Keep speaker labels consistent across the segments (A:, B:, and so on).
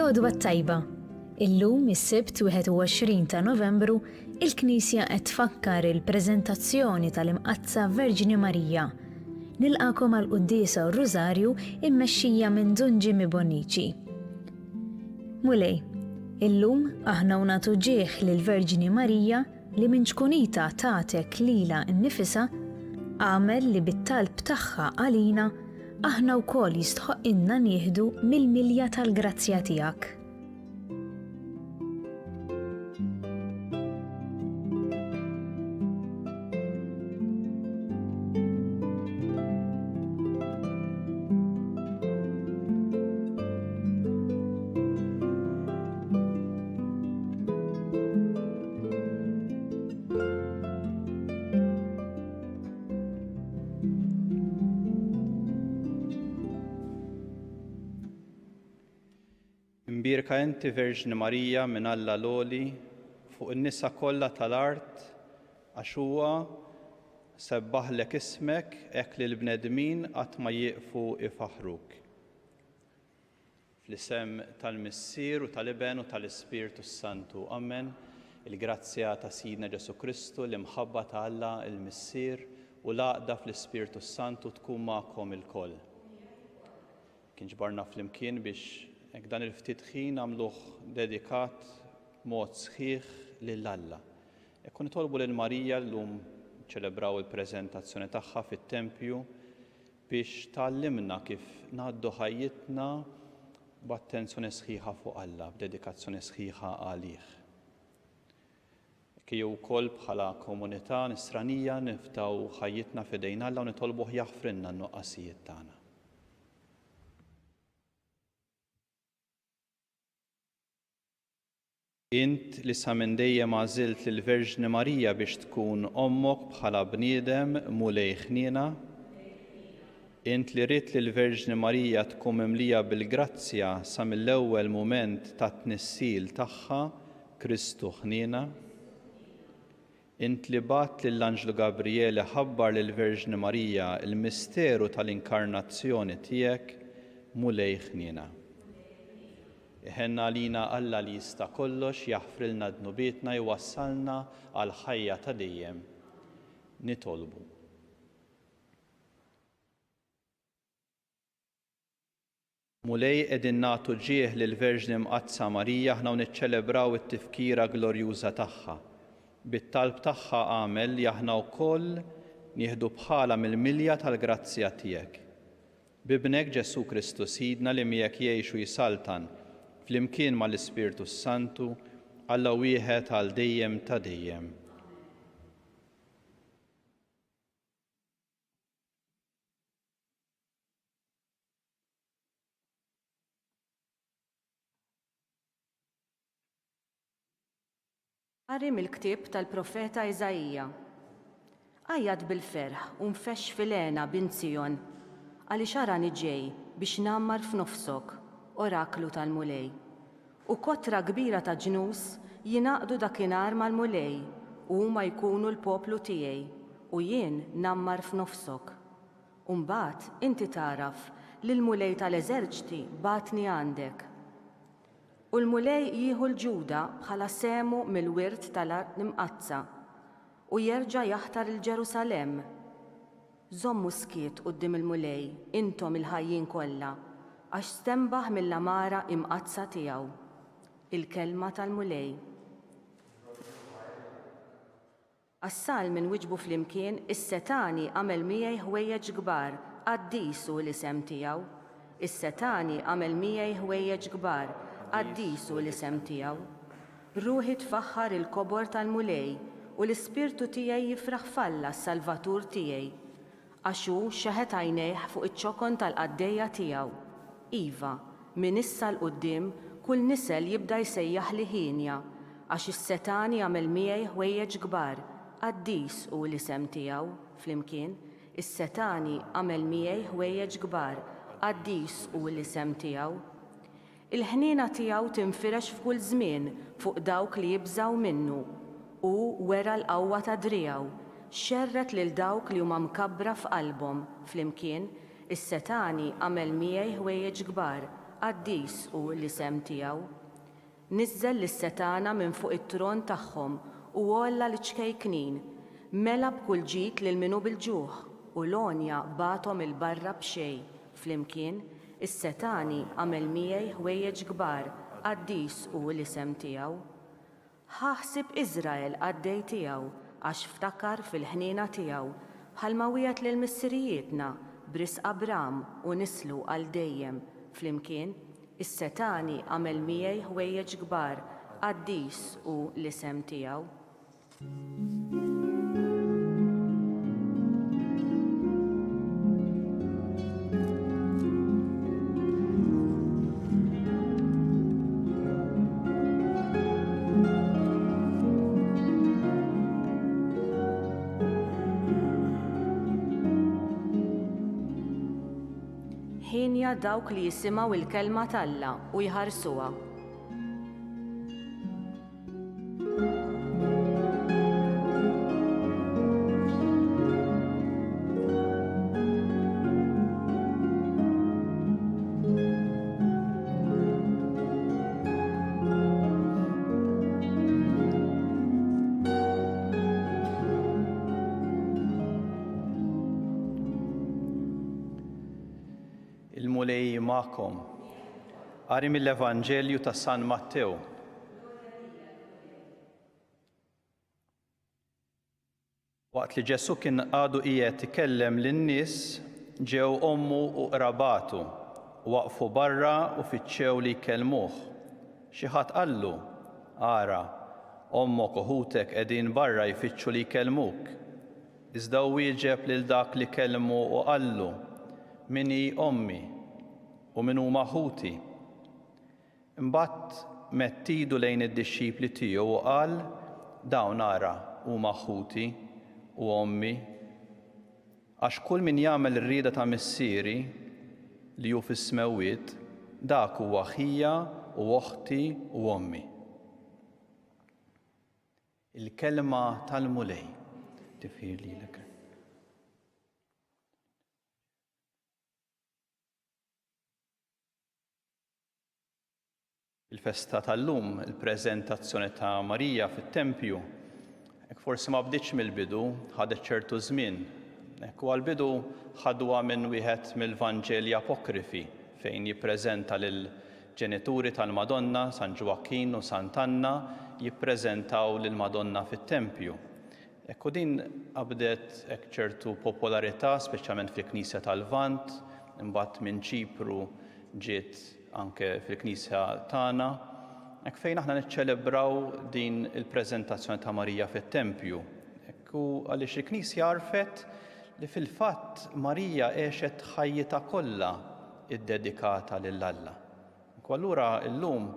A: L-għodwa tajba. Illum is-Sibt 21 ta' Novembru il-Knisja qed tfakkar il-preżentazzjoni tal-Imqazza Verġini Marija. Nilqakom għal qudiesa u r-Rużarju immexxija minn Dun Jimmy Bonnici. Mulej, illum aħna nagħtu ġieħ lill-Verġini Marija li minn ġkunita tagħtek lilha nnifisha għamel li bit-talb tagħha għalina aħna wkoll jistħoqilna nieħdu mill-milja tal-grazzja tiegħek.
B: Imbierka inti Verġni Marija minn Alla l-Għoli fuq in-nisa kollha tal-art għax huwa sebbaħlek ismek hekk li l-bnedmin qatt ma jieqfu ifaħruk. Fl-isem tal-Missier u tal-Iben u tal-Ispirtu Santu. Amen. Il-grazzja ta' Sidna Ġesu Kristu, l-imħabba ta' Alla il-Missier u l-għaqda fl-Ispirtu Santu tkun magħkom ilkoll. Kien ġbarna flimkien biex hekk dan il-ftit ħin għamluh dedikat mod sħiħ lil Alla. Hekk nitolbu lil Marija llum ċelebraw il-preżentazzjoni tagħha fit-Tempju biex tgħallimna kif ngħaddu ħajjitna b'attenzjoni sħiħa fuq Alla, b'dedikazzjoni sħiħa għalih. Kif wkoll bħala komunità nisranija niftaw ħajjitna f'idejn Alla u nitolbuh jaħfrilna n-nuqqasijiet tagħna. Int li sa minn dejjem għażilt lill-Verġni Marija biex tkun ommok bħala bniedem mulej ħniena. Int li rid lill-Verġni Marija tkun mimlija bil-grazzja sa mill-ewwel mument tat-tnissil tagħha Kristu ħniena. Int li bagħat lill-Anġlu Gabriele ħabbar lill-Verġni Marija il-misteru tal-inkarnazzjoni tiegħek mulej ħniena. Iħenna għalina Alla li jista' kollox jaħfrilna dnubietna jwassalna għal ħajja ta' dejjem. Nitolbu. Mulej qegħdin nagħtu ġieħ lill-Verġni Mqazza Marija aħna niċċelebraw it-tifkira glorjuża tagħha. Bit-talb tagħha għamel li aħna wkoll nieħdu bħala mill-milja tal-grazzja tiegħek. Bibnek Ġesu Kristu Sidna li miegħek jgħixu jisaltan flimkien mal-Ispirtu Santu Alla wieħed għal dejjem ta' dejjem.
C: Qari mill-ktieb tal-Profeta Iżajija. Għajjad bil-ferħ u nfexx fil-għena bint Sion għaliex arani ġej biex nammar f'nofsok oraklu tal-mulej. U kotra kbira ta' ġnus jinaqdu dakinhar mal-mulej u huma jkunu l-poplu tiegħi u jien nammar f'nofsok. U mbagħad inti taraf li l-mulej tal-eżerċti batni għandek. U l-mulej jieħu l-Ġuda bħala semu mill-wirt tal-Imqazza u jerġa' jaħtar il-Ġerusalem. Żommu skiet quddiem il-mulej intom il-ħajjin kollha għax stembaħ mill-amara imqazza tiegħu. Il-kelma tal-mulej. Assal minn wiġbu flimkien is-Setani għamel miegħi ħwejjeġ kbar qaddisu l-isem tiegħu. Is-Setani għamel miegħi ħwejjeġ kbar qaddisu l-isem tiegħu. Ruħi tfaħħar il-kobor tal-mulej u l-ispirtu tiegħi jifraħ falla s-Salvatur tiegħi għax hu xeħet għajnejh fuq iċ-ċokon tal-qaddejja tiegħu. Iva, minn issa l-qudiem kull nisel jibda jsejjaħ li ħinja għax is-Setani għamel miegħi ħwejjeġ kbar qaddis hu l-isem tiegħu flimkien. Is-Setani għamel miegħi ħwejjeġ kbar qaddis hu l-isem tiegħu. Il-ħniena tiegħu tinfirex f'kull żmien fuq dawk li jibżgħu minnu u wera l-qawwa ta' driegħu xerret lil dawk li huma mkabbra f'qalbhom flimkien. Is-Setani għamel miegħi ħwejjeġ kbar qaddis u l-isem tiegħu. Niżżel lis-setana minn fuq it-tron tagħhom u għolla l-ċkejknin, mela b'kull ġid lil minu bil-ġuħ u l-onja batom il-barra b'xejn. Flimkien, is-setani għamel miegħi ħwejjeġ kbar, qaddis u l-isem tiegħu. Ħaħsib Iżrael għaddej tiegħu għax ftakar fil-ħniena tiegħu bħalma wieħed lil missirijietna bris Abram u nislu għal dejjem. Flimkien, is-setani għamel miegħi ħwejjeġ kbar, qaddis u l-isem tiegħu. Ħinja dawk li jisimgħu il-kelma t'Alla u jħarsuha.
B: Il-mulej ma'kom. Qari mill-Evanġelju ta' San Mattew. Waqt li Ġesu kien għadu qiegħed ikellem lin-nies, ġew ommu u qrabatu, waqfu barra u fittxew li jkellmuh. Xi ħadd qallu, ara, ommok u ħutek qegħdin barra jfittxu li jkellmuk. Iżda wieġeb lil dak li kellmu u qallu, min hi ommi u min huma ħuti. Imbagħad mettidu lejn id-dixxipli tiegħu u qal, dawn ara huma ħuti u ommi, għax kull min jagħmel ir-rieda ta' missieri li hu fis-smewwiet, dak huwa ħija u oħti u ommi. Il-kelma tal-mulej tifhir lilek. Il-festa tal-lum, il-preżentazzjoni ta' Marija fit-Tempju, forsi ma bdietx mill-bidu, ħadet ċertu żmien. U għall-bidu ħadwa minn wieħed mill-Vanġelji apokrifi fejn jippreżenta lil ġenituri tal-Madonna, San Ġwakin u Sant'Anna, jippreżentaw lil Madonna fit-Tempju. U din qabdet ċertu popolarità, speċjalment fil-Knisja tal-Lvant, imbagħad minn Ċipru ġiet anke fil-Knisja tagħna, hekk fejn aħna niċċelebraw din il-preżentazzjoni ta' Marija fit-Tempju. U għaliex il-Knisja għarfet li fil-fatt Marija għexet ħajjitha kollha iddedikata lil Alla. U allura llum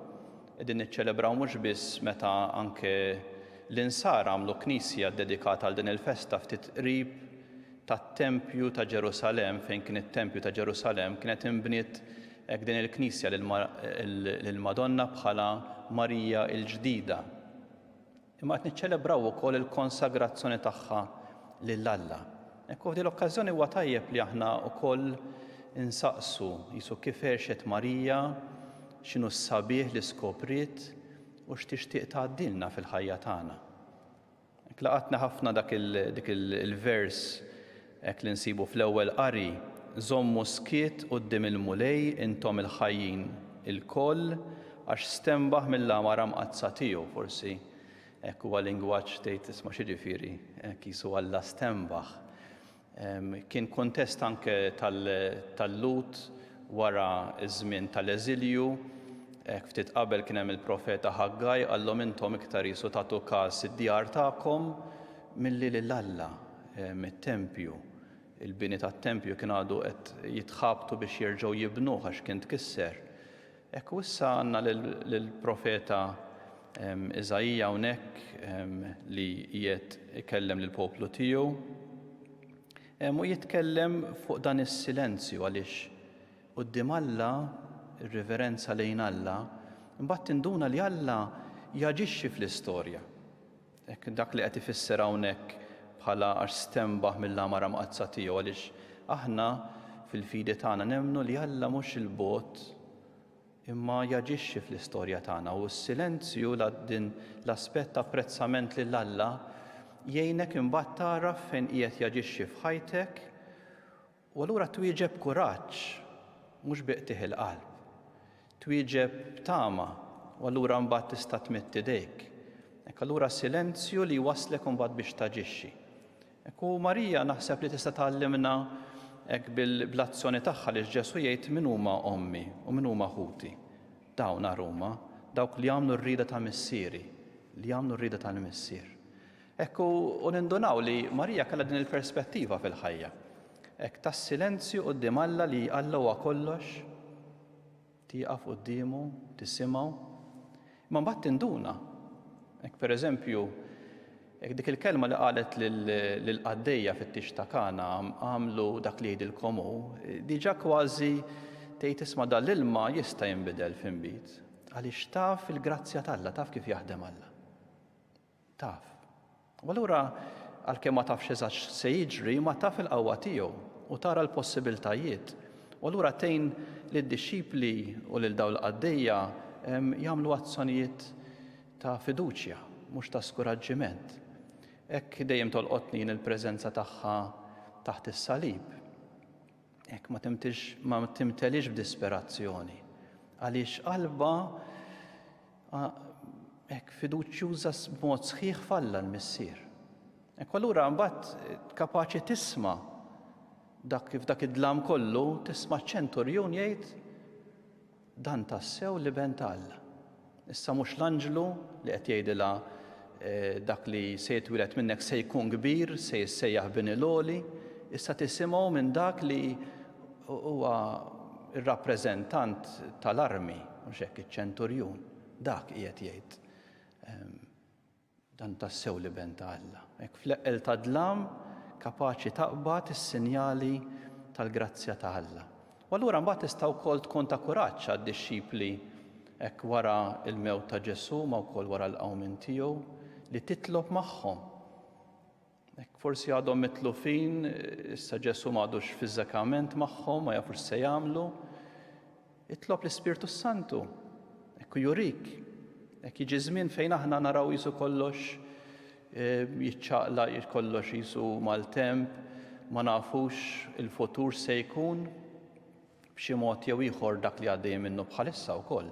B: qegħdin niċċelebraw mhux biss meta anke l-insar għamlu knisja dedikata għal din il-festa ftit qrib tat-Tempju ta' Ġerusalemm, fejn kien it-Tempju ta' Ġerusalemm kienet inbniet hekk din il-Knisja lill-Madonna bħala Marija l-ġdida. Imma qed niċċelebraw ukoll il-konsagrazzjoni tagħha lill-Alla. Hekk f'din l-okkażjoni huwa tajjeb li aħna wkoll insaqsu jisu kif għexet Marija, x'inhu s-sabiħ li skopriet u x'tixtieq tgħaddilna fil-ħajja tagħna. Hekk laqatna ħafna dik il-vers hekk li nsibu fl-ewwel qari, żommu skiet quddiem il-mulej intom il-ħajjin il-koll għax stembaħ mill-amara mqazza tiegħu. Forsi hekk huwa lingwaġġ tgħid isma' x'jiġifieri hekk jisu Alla stembaħ. Kien kuntest anke tal-lut wara ż-żmien tal-eżilju, ftit qabel kien hemm il-profeta Ħaggaj qallhom intom iktar jisu tagħtu każ id-djar tagħkom milli lill-Alla mit-Tempju. Il-bini tat-Tempju kien għadu qed jitħabtu biex jerġgħu jibnuh għax kien tkisser. Hekk issa għandna lill-profeta Iżajja hawnhekk li qiegħed ikellem lill-poplu tiegħu u jitkellem fuq dan is-silenzju għaliex quddiem Alla, ir-riverenza lejn Alla, imbagħad tinduna li Alla jaġixxi fl-istorja. Hekk dak li qed ifisser hawnhekk bħala għax stembaħ mill-amara mqazza tiegħu għaliex aħna fil-fidi tagħna nemmnu li Alla mhux il-bot imma jaġixxi fl-istorja tagħna u s-silenzju din l-aspett ta' apprezzament lil Alla jgħinek imbagħad taraf fejn qiegħed jaġixxi f'ħajtek u allura twieġeb kuraġġ mhux biqtieħ il-qalb. Twieġeb tama u allura mbagħad tista' tmett idejk. Hekk allura silenzju li waslek mbagħad biex taġixxi. Hekk u Marija naħseb li tista' tgħallimna hekk bil-azzjoni tagħha li Ġesu jgħid min huma ommi u min huma ħuti. Dawn huma dawk li jagħmlu r-rieda ta' missieri, li jagħmlu r-rieda tal-missier. Hekk u nindunaw li Marija kellha din il-perspettiva fil-ħajja. Hekk tas-silenzju quddiem Alla li Alla huwa kollox, tieqaf qudiemu, tisimgħu, imma mbagħad tinduna. Hekk pereżempju, hekk dik il-kelma li qalet lill-qaddejja fit-tix ta' Kana għamlu dak li jgħidilkom hu, diġà kważi tgħid isma' dan l-ilma jista' jinbidel f'inbit. Għaliex taf il-grazzja t'Alla, taf kif jaħdem Alla. Taf. U allura għalkemm ma tafx eżatt se jiġri, ma taf il-qawwa tiegħu u tara l-possibiltajiet. U allura tgħin lid-dixxipli u lil dawn l-qaddejja jagħmlu azzjonijiet ta' fiduċja, mhux ta' skoraġġiment. Hekk dejjem tolqotni il-preżenza tagħha taħt is-salib. Hekk ma timtelix b'disperazzjoni. Għaliex qalba hekk fiduċjuża b'mod sħiħ f'Alla l-missier. Hekk allura mbagħad kapaċi tisma' kif dak id-dlam kollu tisma' ċenturjun jgħid dan tassew li ben ta' Alla. Issa mhux l-anġlu li qed jgħidilha dak li se jitwieled minnek se jkun kbir, se jissejjaħ biniloli, issa tisimgħu minn dak li huwa ir-rappreżentant tal-armi, mhux hekk iċ-ċenturjun. Dak qiegħed jgħid dan tassew li ben ta' Alla. Hekk fl-eqqel ta' dlam kapaċi taqbad is-sinjali tal-grazzja ta' Alla. U allura mbagħad tista' wkoll tkun ta' kuraġġ għad-dixxipli hekk wara il-mewt ta' Ġesu ma wkoll wara l-qawmien tiegħu li titlob magħhom. Hekk forsi għadhom mitlufin, issa Ġesu m'għadux fiżikament magħhom, ma jafux se jagħmlu. Itlob l-Ispirtu Santu, hekk jurik. Hekk jiġi żmien fejn aħna naraw jisu kollox jiċċaqla kollox jisu mal-temp, ma nafux il-futur se jkun b'xi mod jew ieħor dak li għaddej minnu bħalissa wkoll.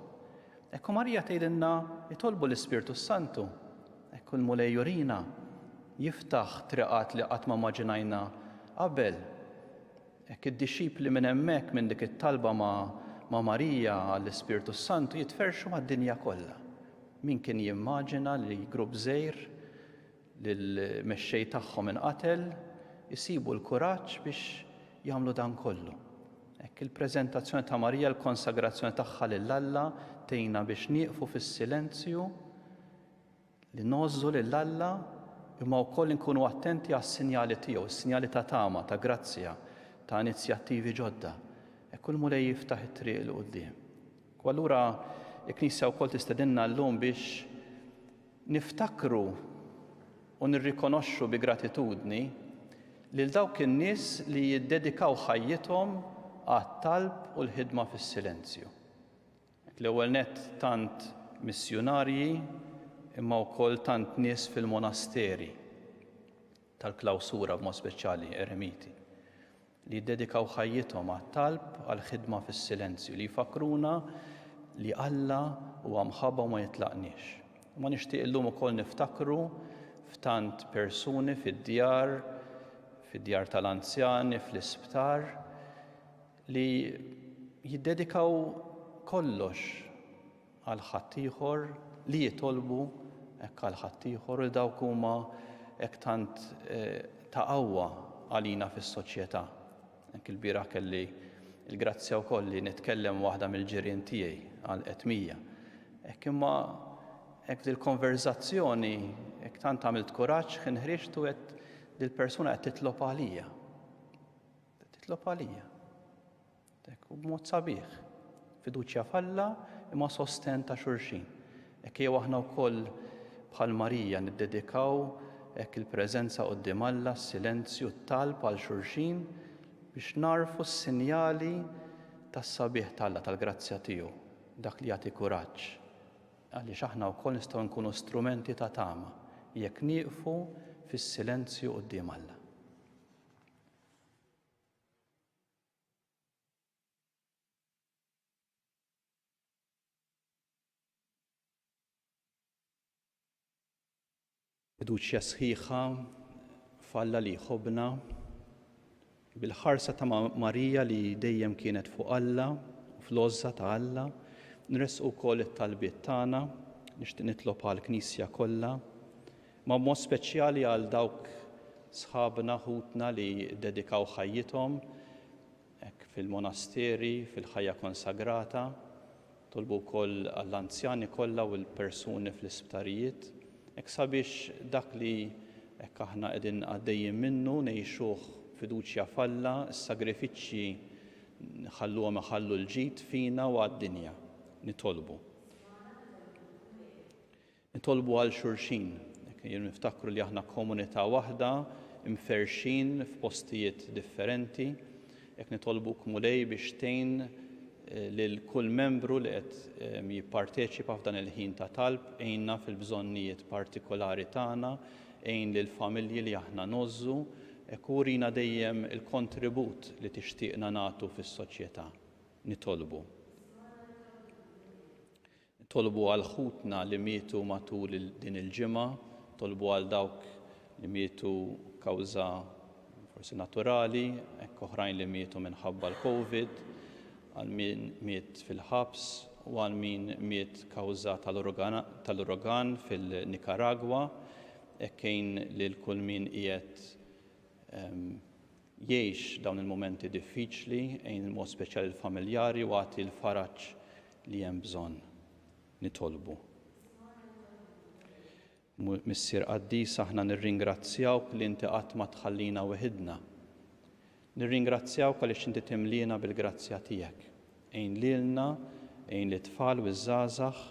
B: Hekk Marija tgħidilna jitolbu l-Ispirtu Santu, hekk il-mulej jurina jiftaħ triqat li qatt ma maġinajna qabel. Hekk id-dixxipli minn hemmhekk minn dik it-talba ma' Marija għall-Ispirtu Santu jitferxu mad-dinja kollha. Min kien jimmaġina li grupp żgħir lill-mexxej tagħhom inqatel isibu l-kuraġġ biex jagħmlu dan kollu. Hekk il-preżentazzjoni ta' Marija, l-konsagrazzjoni tagħha lill-Alla tgħinna biex nieqfu fis-silenzju li nożżu lill-Alla imma wkoll inkunu attenti għas-sinjali tiegħu, is-sinjali ta' tama, ta' grazzja, ta' inizjattivi ġodda. Hekk kull mulej jiftaħ it-triq il quddiem. U allura l-Knisja wkoll tistedinna llum biex niftakru u nirrikonoxxu bi gratitudni lil dawk in-nies li jiddedikaw ħajjithom għat-talb u l-ħidma fis-silenzju. L-ewwel nett tant missjonarji imma wkoll tant nies fil-monasteri tal-klawsura b'mod speċjali eremiti li jiddedikaw ħajjithom għat-talb għall-ħidma fis-silenzju li jfakruna li Alla huwa mħabba u ma jitlaqniex. Ma nixtieq illum ukoll niftakru f'tant persuni fid-djar tal-anzjani, fl-isptar li jiddedikaw kollox għal ħaddieħor li jitolbu hekk għal ħaddieħor li dawk huma hekk tant ta' qawwa għalina fis-soċjetà. Hekk il-bieraħ kelli il-grazzja wkoll li nitkellem waħda mill-ġirien tiegħi għal qetmija. Hekk imma hekk dil-konverzazzjoni hekk tant għamilt kuraġġ kien ħriġtu qed dil-persuna qed titlob għalija. Titlob għalija. Hekk b'mod sabiħ. Fiduċja f'Alla imma sosten ta' xulxin. Hekk jew aħna wkoll bħal Marija niddedikaw hekk il-preżenza quddiem Alla, s-silenzju, t-talb għal xulxin biex narfu s-sinjali tas-sabiħ tal-Alla tal-grazzja tiegħu. dak li jagħti kuraġġ. Għaliex aħna wkoll nistgħu nkunu strumenti ta' tama jekk nieqfu fis-silenzju quddiem Alla. Fiduċja sħiħa f'Alla li jħobbna, bil-ħarsa ta' Marija li dejjem kienet fuq Alla u fl-għożża ta' Alla, nresqu wkoll it-talbiet tagħna, nixtieq nitlob għall-Knisja kollha, ma' mod speċjali għal dawk sħabna ħutna li dedikaw ħajjithom hekk fil-monasteri, fil-ħajja konsagrata, tolbu wkoll għall-anzjani kollha u l-persuni fl-isptarijiet, hekk sabiex dak li hekk aħna qegħdin għaddejjin minnu ngħixuh fiduċja f'Alla, is-sagrifiċċji ħalluhom iħallu l-ġid fina u għad-dinja. Nitolbu għal xulxin. Jien niftakru li aħna komunità waħda, imferxin f'postijiet differenti, jekk nitolbuk mulej biex tgħin lil kull membru li qed jipparteċipa f'dan il-ħin ta' talb, għinna fil-bżonnijiet partikolari tagħna, għin lil familji li aħna nozzu, urina dejjem il-kontribut li tixtieqna nagħtu fis-soċjetà. Nitolbu għal ħutna li mietu matul din il-ġimgħa, tolbu għal dawk li mietu kawża forsi naturali, hekk oħrajn li mietu minħabba l-COVID, għal min miet fil-ħabs u għal min miet kawża tal-uragan fil-Nikaragwa, kien li l-kull min qiegħed jgħix dawn il-momenti diffiċli, mod speċjali l-familjari u għati l-faraġġ li hemm bżonn. Nitolbu. Missier Qaddis aħna nirringrazzjawk li inti qatt ma tħallina weħidna. Nirringrazzjawk għaliex inti timlina bil-grazzja tiegħek. Għin lilna, għin lit-tfal u ż-żgħażagħ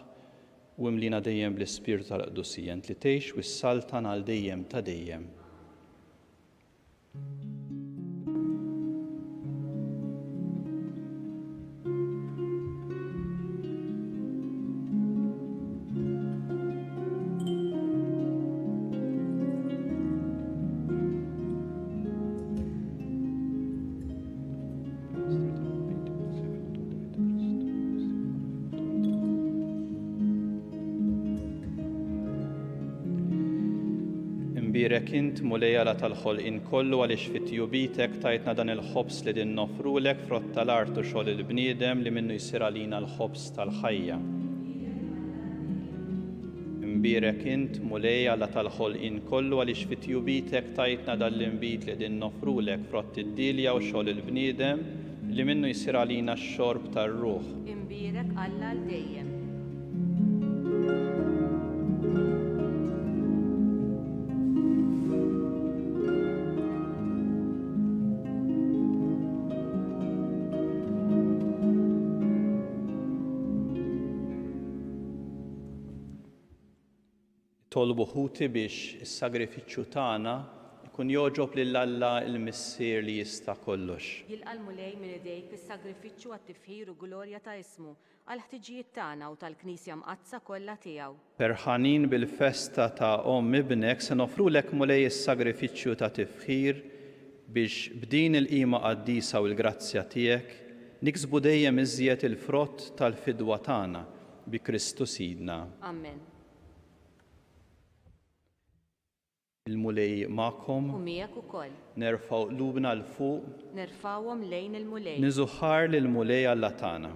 B: u imlina dejjem bl-Ispirtu tal-Qdusija li tgħix u s-saltan għal dejjem ta' dejjem. Imbirek int mulejala tal-ħolqien kollu għaliex fit-tjubitek tajtna dan il-ħobs li din nofrulek frott tal-art u xogħol il-bniedem li minnu jsir għalina l-ħobs tal-ħajja. Imbirek int mulejala tal-ħolqien kollu għaliex fit-tjubitek tajtna dan l-inbit li din nofrulek frott id-dilja u xogħol il-bniedem li minnu jsir għalina x-xorb tar-ruħ.
C: Imbirek Alla l-dejjem.
B: Tolbu ħuti biex is-sagrifiċċju tagħna ikun jogħġob lil Alla l-Missier li jista' kollox.
C: Jilqa' l-mulej minn idejk is-sagrifiċċju għat-tifħir u glorja ta' ismu għal ħtiġijiet tagħna u tal-Knisja mqazza kollha tiegħu.
B: Ferħanin bil-festa ta' ibnek se nofrulek mulej is-sagrifiċċju ta' tifħir biex b'din il-qima qaddisa u l-grazzja tiegħek niksbu dejjem iżjed il-frott tal-fidwa tagħna bi Kristu Sidna.
C: Amen.
B: Il-mulej magħkom.
C: U miegħek ukoll.
B: Nerfgħu qlubna l fuq.
C: Nerfgħuhom lejn il-mulej.
B: Niżuħħar lill-mulej Alla tagħna.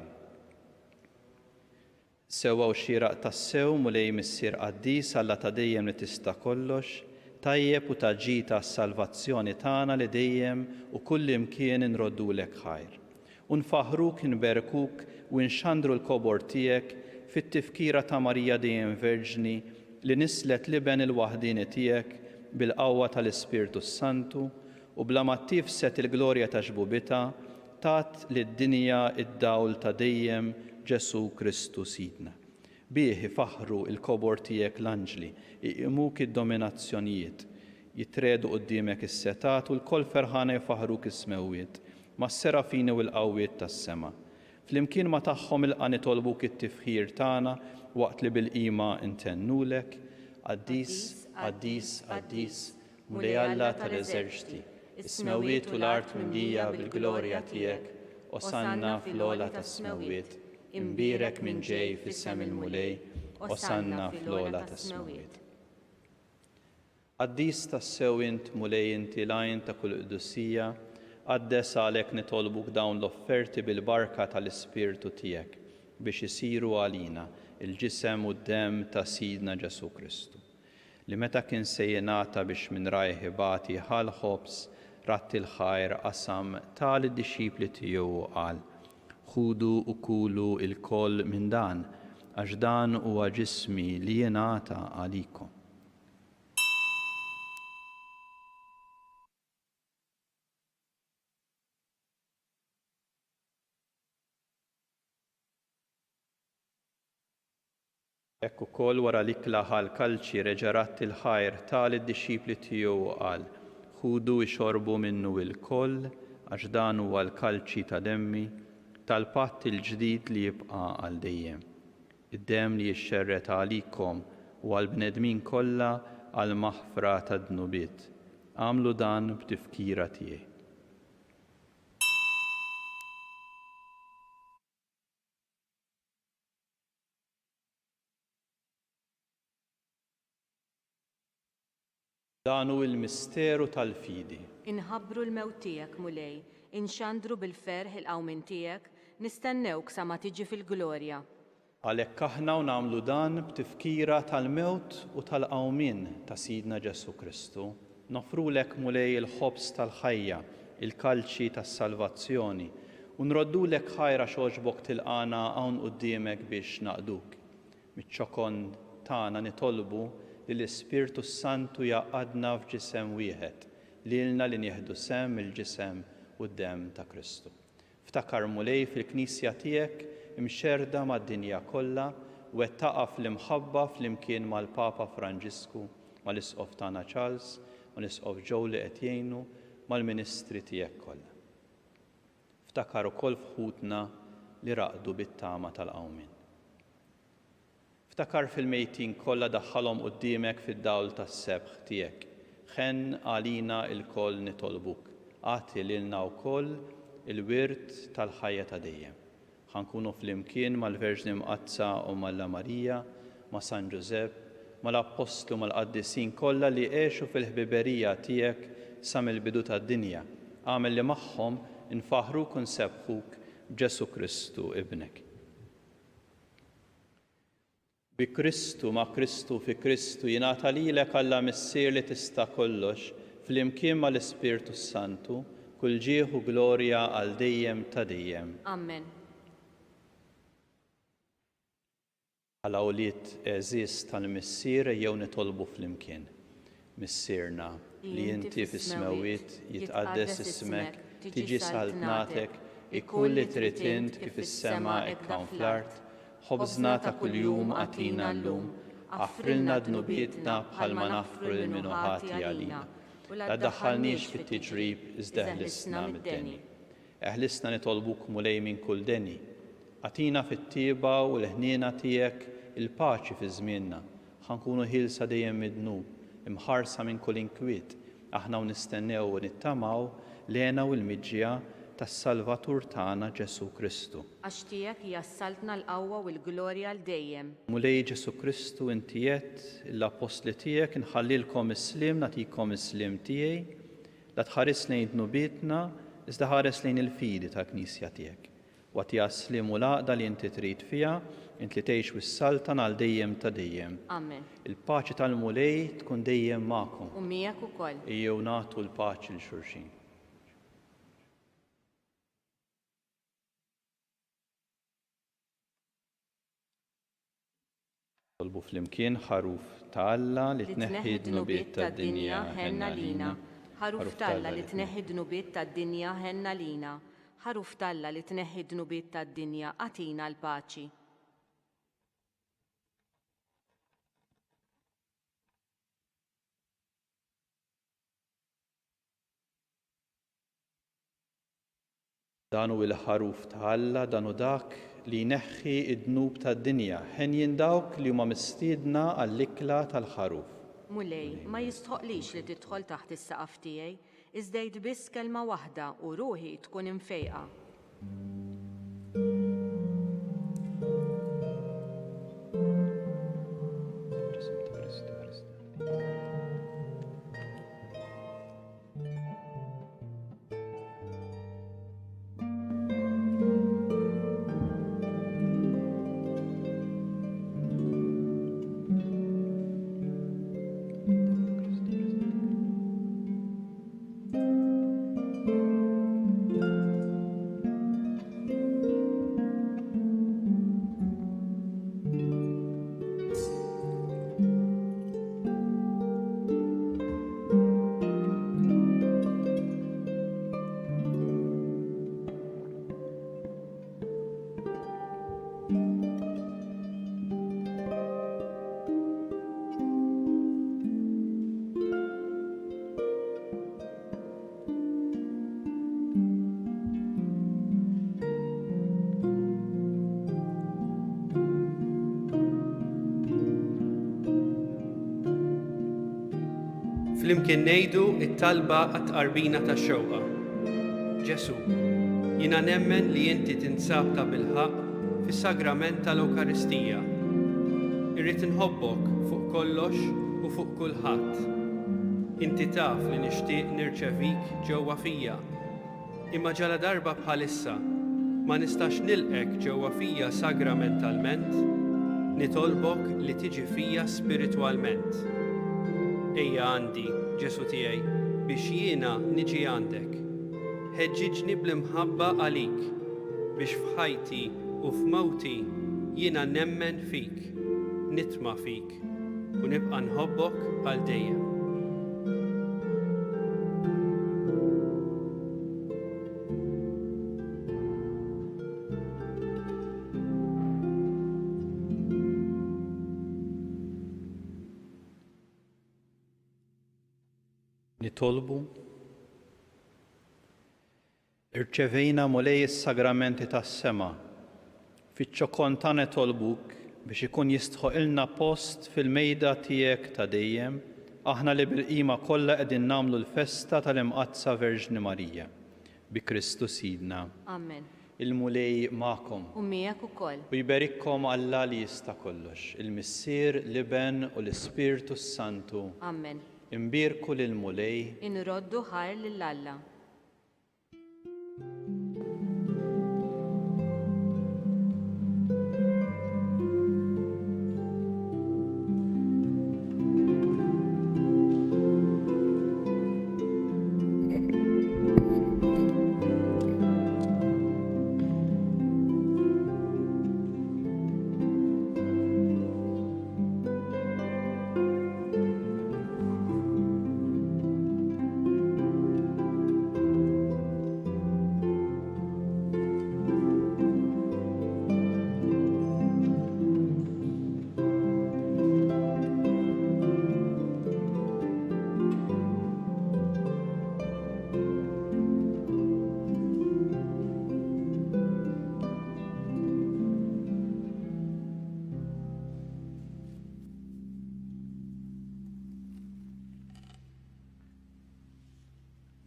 B: Sewwa u xieraq tas-sew mulej Missier Qaddis Alla ta' dejjem li tista' kollox, tajjeb u taġġita s-salvazzjoni tagħna li dejjem u kull imkien inroddulek ħajr. U nfaħruk, inberkuk u nxandru l-kobor tiegħek fit-tifkira ta' Marija dejjem Verġni li nislet liben il-waħdini tiegħek bil-qawwa tal-Ispirtu Santu u bla ma tifset il-glorja ta' ġbubita tat lid-dinja id-dawl ta' dejjem Ġesu Kristu Sidna. Bih ifaħru il-kobor tiegħek l-anġli, iqimuk id-dominazzjonijiet, jitredu quddiemek is-setat u l-kol ferħana jfaħruk is-smewwiet, mas-serafini u l-qawwiet tas-sema. Flimkien ma tagħhom ilqa' nitolbuk it-tifħir tagħna waqt li bil-qima intennulek, Qaddis, Qaddis, Qaddis, Mulej Alla tal-eżerċti, is-smawiet u l-art mimlija bil-glorja tiegħek, Osanna fl-ola tas-smawiet, imbierek minn ġej fis-sem il-mulej, Osanna fl-ola tas-smawiet. Qaddis tassew int mulej inti lajn ta' kull qdussija, qaddes għalhekk nitolbuk dawn l-offerti bil-barka tal-Ispirtu tiegħek biex isiru għalina il-ġisem u d-demm ta' Sidna Ġesu Kristu, li meta kien se jingħata biex minn rajħ ibati ħal ħobs ratti l-ħajr qasam tal id-dixxipli tiegħu u qal: Ħudu u kulu il-koll minn dan, għax dan huwa ġismi li jingħata għalikom. Hekk ukoll wara l-ikla ħal-kalċi reġa' il-ħajr tal id-dixxipli tiegħu u qal: Ħudu ixorbu minnu l-koll, għax dan huwa l-kalċi ta' demmi tal-patt il-ġdid li jibqa' għal dejjem. Id-demm li jixxerret għalikom u għall-bnedmin kollha għal maħfra tad-dnubiet. Għamlu dan b'tifkira tiegħi. Dan hu l-misteru tal-fidi.
C: Inħabbru l-mewt tiegħek mulej, inxandru bil-ferħ il-qawmin tiegħek, nistennewk sa ma tiġi fil-glorja.
B: Għalhekk aħna nagħmlu dan b'tifkira tal-mewt u tal-qawmin ta' Sidna Ġesu Kristu, nofrulek mulej il-ħobs tal-ħajja, il-kalċi tas-salvazzjoni, u nroddulek ħajra xogħġbok tilqana hawn quddiemek biex naqduk. Miċ-ċokon tagħna nitolbu li l-Ispirtu Santu jaqadna f'ġisem wieħed, lilna li nieħdu sem il-ġisem u d-demm ta' Kristu. Ftakar mulej fil-Knisja tiegħek imxerda mad-dinja kollha u qed taqa' fl-imħabba flimkien mal-Papa Franġisku, mal-Isqof tagħna Charles, mal-Isqof Joe li qed jgħinu, mal-Ministri tiegħek kollha. Ftakar ukoll f'ħutna li raqdu bit-tama tal-qawmin. Ftakar fil-mejtin kollha daħħalhom quddiemek fid-dawl tas-sebħ tiegħek. Ħenn għalina l-koll nitolbuk. Agħti lilna wkoll il-wirt tal-ħajja ta' dejjem. Ħankunu flimkien mal-Verġni Mqazza u mal-La Marija, ma' San Ġusepp, mal-Apostlu mal-Qaddisin kollha li għexu fil-ħbiberija tiegħek sa mill-bidu tad-dinja. Għamel li magħhom infaħruk u nsebħuk b'Ġesu Kristu ibnek. Bi Kristu ma' Kristu fi Kristu jingħata lilek Alla missier li tista' kollox flimkien mal-Ispirtu Santu kull ġieħ u glorja għal dejjem ta' dejjem.
C: Amen.
B: Għal awliet eżis tal-missier jew nitolbu flimkien. Missierna li inti fis-smawiet jitqaddes ismek, tiġi saltnatek, ikun li trid int kif is-sema hekk hawn fl-art. Ħobżna ta' kuljum għatina llum, affrilna dnubietna bħalma naffru l-minuħati għalina. La ddaħħalniex fit-tiġrib iżda ħlisna mid-deni. Eħlisna nitolbuk mulej minn kull deni. Għatina fit-tieba u l-ħniena tiegħek il-paċi fi żmienna. Ħankunu ħilsa dejjem mid-dnub, imħarsa minn kull inkwiet. Aħna nistennew u nittamaw lena u l-miġġija tas-Salvatur tagħna Ġesu Kristu.
C: Għax tiegħek jassaltna l-qawwa u l-glorja l dejjem.
B: Mulej Ġesu Kristu inti qed l-apostli tiegħek inħallilkom is-slim nagħtikom is-slim tiegħi, la tħares lejn dnubietna iżda ħares lejn il-fidi tal-Knisja tiegħek. Wagħtiha s-slim u l-għaqda li inti trid fiha, inti li tgħix wis-saltan għal dejjem ta' dejjem.
C: Amen.
B: Il-paċi tal-mulej tkun dejjem magħkom.
C: U miegħek ukoll.
B: Ejjew nagħtu l-paċi l xulxin. Tolbu flimkien ħaruf ta' Alla li tneħħi d-dnubiet tad-dinja ħenna lina.
C: Ħaruf ta' Alla li tneħħi d-dnubiet tad-dinja ħenna lina. Ħaruf ta' Alla li tneħħi d-dnubiet tad-dinja atina l-paċi.
B: Dan hu l-ħaruf ta' Alla, dan hu dak li jneħħi d-dnub tad-dinja, ħenjin dawk li huma mistiedna għall-ikla tal-ħaruf.
C: Mulej, ma jistħoqlix li tidħol taħt is-saqaf tiegħi, iżdejt biss kelma waħda u ruħi tkun imfejqa.
D: Flimkien ngħidu t-talba għat-tqarbina tax-xewqa. Ġesu, jiena nemmen li inti tinsab ta' bilħaq fis-sagrament tal-Ewkaristija. Irrid inħobbok fuq kollox u fuq kulħadd. Inti taf li nixtieq nirċevik ġewwa fija. Imma ġala darba bħalissa ma nistax nilqek ġewwa fija sagramentalment, nitolbok li tiġi fija spiritwalment. Ejja għandi, Ġesu tiegħi, biex jiena niġi għandek. Ħeġġiġni bl-imħabba għalik, biex f'ħajti u f'mawti jiena nemmen fik, nitma' fik u nibqa' nħobbok għal dejjem.
B: Nitolbu. Irċevejna mulej is-sagramenti tas-sema. Fiċ-ċokon ta' nitolbuk biex ikun jistħoqilna post fil-mejda tiegħek ta' dejjem, aħna li bil-qima kollha qegħdin nagħmlu l-festa tal-Imqazza Verġni Marija. Bi Kristu Sidna.
C: Amen.
B: Il-mulej magħkom.
C: U miegħek ukoll.
B: U jberikkom Alla li jista' kollox, il-Missier, l-Iben u l-Ispirtu Santu.
C: Amen.
B: Imbirku lil-mulej.
C: Inroddu ħar lill-Alla.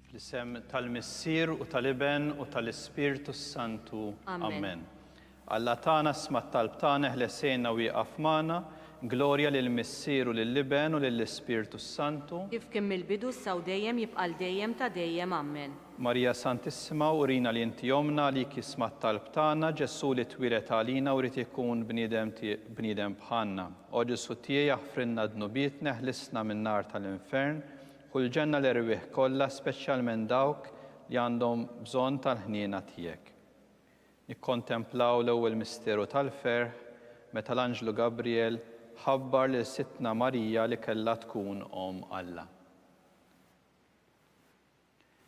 B: Fl-isem tal-Missier u tal-Iben u tal-Ispirtu Santu. Amen. Alla tagħna sma' talb tagħna ħlesejna wieqaf magħna, glorja lill-Missier u lill-Iben u lill-Ispirtu Santu.
C: Kif kien mill-bidu saw dejjem jibqal dejjem ta' dejjem. Amen.
B: Marija Santissima, urina li inti jomna li kisma' talb tagħna, Ġesu li twilet għalina u rid ikun bniedem bħalna. O Ġesu tiegħi jaħfrilna dnubietna, ħlisna min-nar tal-infern, u l-ġenna l-irwieħ kollha, speċjalment dawk li għandhom bżonn tal-ħniena tiegħek. Nikkontemplaw l-ewwel misteru tal-ferħ meta l-Anġlu Gabriel ħabbar lil Sittna Marija li kellha tkun Om Alla.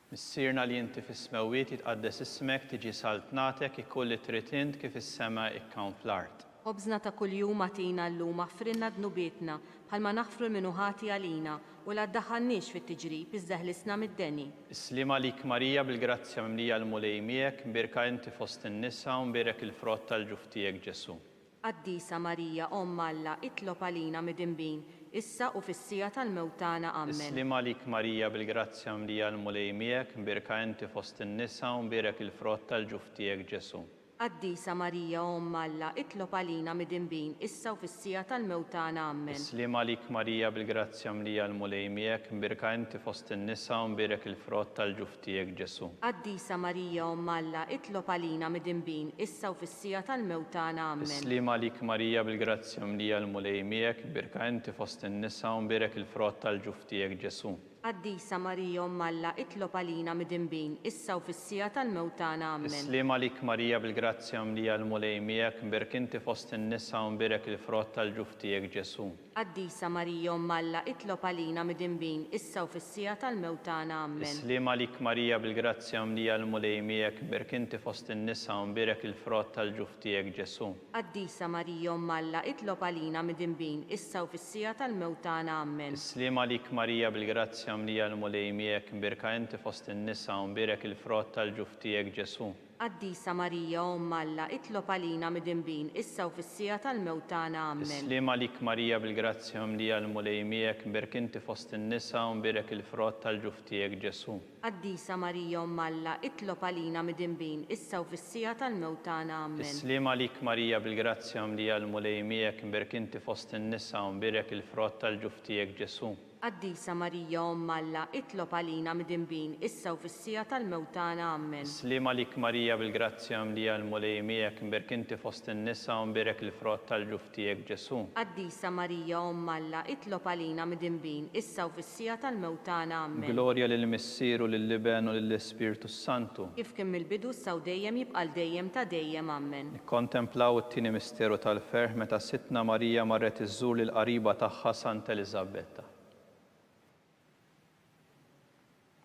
B: Missierna li inti fis-smewwiet jitqaddes ismek, tiġi saltnatek, ikun li trid int kif is-sema ikkan fl-art.
C: Ħobżna ta' kuljum atina llum aħfrinna dnubietna bħalma naħfru minnu ħati għalina u la ddaħħalniex fit-tiġrib iżdeħlisna mid-deni.
B: Islima lik Marija bil-grazzja mimlija l-mulej miegħek, mbirka inti fost in-nisa u mbirek il-frott tal-ġuf tiegħek Ġesu.
C: Qaddisa Marija, Omm Alla, itlob għalina mid-imbin, issa u fis-sija tal-mewtana. Amen.
B: Islima lik Marija bil-grazzja mimlija l-mulej miegħek, mbirka inti fost in-nisa u mbirek il-frott tal-ġuf tiegħek Ġesu.
C: Qaddisa Marija, Omm Alla, itlob għalina mid-imbin, issa u fis-sija tal-mewtana. Amen.
B: Islima lik Marija bil-grazzja mimlija l-mulej miegħek, mbirka inti fost in-nisa u mbirek il-frott tal-ġuf tiegħek Ġesu.
C: Qaddisa Marija, Omm Alla, itlob għalina mid-imbin, issa u fis-sija tal-mewtana. Amen.
B: Islima lik Marija bil-grazzja mimlija l-mulej miegħek, mbirka inti fost in-nisa u mbirek il-frott tal-ġuf tiegħek Ġesu.
C: Qaddisa Marija, Omm Alla, itlob għalina mid-imbin, issa u fis-sija tal-mewtana. Amen.
B: Islima lik Marija bil-grazzja mimlija l-mulej miegħek, mbirk inti fost in-nisa u mbirek il-frott tal-ġuf tiegħek Ġesu.
C: Qaddisa Marija, Omm Alla, itlob għalina mid-imbin, issa u fis-sija tal-mewtana. Amen.
B: Islima lik Marija bil-grazzja mimlija l-mulej miegħek, mbirk inti fost in-nisa u mbirek il-frott tal-ġuf tiegħek Ġesu.
C: Qaddisa Marija, Omm Alla, itlob għalina mid-imbin, issa u fis-sija tal-mewtana. Amen.
B: Islima lik Marija bil-grazzja mimlija l-mulej miegħek, mbirka inti fost in-nisa u mbirek il-frott tal-ġuf tiegħek Ġesu.
C: Qaddisa Marija, Omm Alla, itlob għalina mid-imbin, issa u fis-sija tal-mewtana. Amen.
B: Islima lik Marija bil-grazzja mimlija l-mulej miegħek, mbirk inti fost in-nisa u mbirek il-frott tal-ġuf tiegħek Ġesu.
C: Qaddisa Marija, Omm Alla, itlob għalina mid-imbin, issa u fis-sija tal-mewtana. Amen.
B: Islima lik Marija bil-grazzja mimlija l-mulej miegħek, mbirk inti fost in-nisa u mbirek il-frott tal-ġuf tiegħek Ġesu.
C: Qaddisa Marija, Omm Alla, itlob għalina mid-imbin, issa u fis-sija tal-mewtana. Amen.
B: Islima lik Marija bil-grazzja mimlija l-mulej miegħek, mbirk inti fost in-nisa u mbirek il-frott tal-ġuf tiegħek Ġesu.
C: Qaddisa Marija, Omm Alla, itlob għalina mid-imbin, issa u fis-sija tal-mewtana. Amen.
B: Glorja lill-Missieru lill-Liben u lill-Ispirtu Santu.
C: Kif kien mill-bidu issa u dejjem jibqa' dejjem ta' dejjem. Amen.
B: Kontemplaw it-tieni misteru tal-ferħ meta Sittna Marija marret iżżur lil qariba tagħha Sant Eliżabetta.